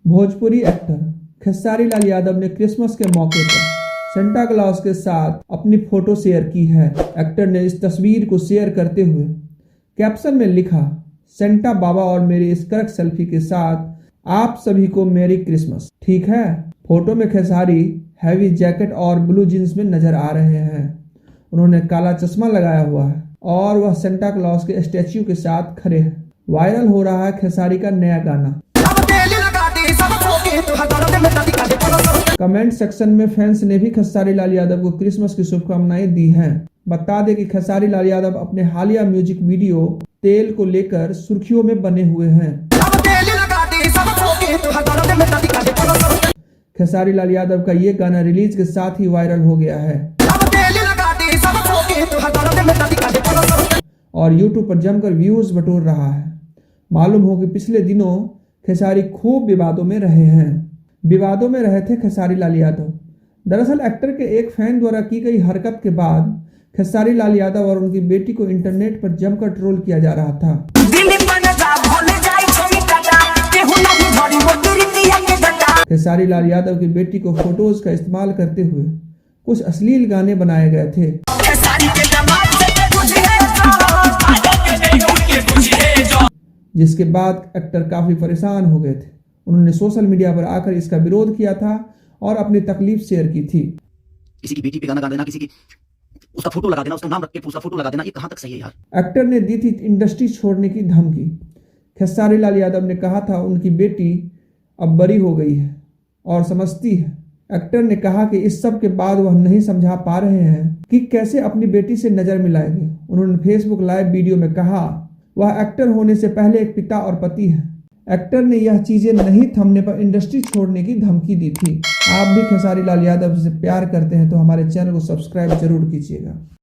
Bhojpuri actor Khesari Lal Yadav ने Christmas के मौके पर सेंटा क्लॉज के साथ अपनी फोटो शेयर की है। एक्टर ने इस तस्वीर को शेयर करते हुए कैप्शन में लिखा, सेंटा बाबा और मेरी इस कड़क सेल्फी के साथ आप सभी को मेरी क्रिसमस। ठीक है। फोटो में खेसारी हैवी जैकेट और ब्लू जींस में नजर आ रहे हैं। उन्होंने काला चश्मा लगाया हुआ है और वह सेंटा क्लॉज के स्टैच्यू के साथ खड़े हैं। वायरल हो रहा है खेसारी का नया गाना। कमेंट सेक्शन में फैंस ने भी खेसारी लाल यादव को क्रिसमस की शुभकामनाएं दी हैं। बता दें कि खेसारी लाल यादव अपने हालिया म्यूजिक वीडियो तेल को लेकर सुर्खियों में बने हुए हैं। खेसारी लाल यादव का ये गाना रिलीज के साथ ही वायरल हो गया है और यूट्यूब पर जमकर व्यूज बटोर रहा है। मालूम हो कि पिछले दिनों खेसारी खूब विवादों में रहे हैं। विवादों में रहे थे खेसारी लाल यादव। दरअसल एक्टर के एक फैन द्वारा की गई हरकत के बाद खेसारी लाल यादव और उनकी बेटी को इंटरनेट पर जमकर ट्रोल किया जा रहा था। खेसारी लाल यादव की बेटी को फोटोज का इस्तेमाल करते हुए कुछ अश्लील गाने बनाए गए थे, जिसके बाद एक्टर काफी परेशान हो गए थे। उन्होंने सोशल मीडिया पर आकर इसका विरोध किया था और अपनी तकलीफ शेयर की थी। किसी की बेटी पे गाना गा देना, किसी की उसका फोटो लगा देना, उसका नाम रख के उसका फोटो लगा देना, ये कहां तक सही है यार। एक्टर ने दी थी इंडस्ट्री छोड़ने की धमकी। खेसारी लाल यादव ने कहा था उनकी बेटी अब बड़ी हो गई है और समझती है। एक्टर ने कहा कि इस सब के बाद वह नहीं समझा पा रहे हैं कि कैसे अपनी बेटी से नजर मिलाएंगे। उन्होंने फेसबुक लाइव वीडियो में कहा वह एक्टर होने से पहले एक पिता और पति है। एक्टर ने यह चीजें नहीं थमने पर इंडस्ट्री छोड़ने की धमकी दी थी। आप भी खेसारी लाल यादव से प्यार करते हैं तो हमारे चैनल को सब्सक्राइब जरूर कीजिएगा।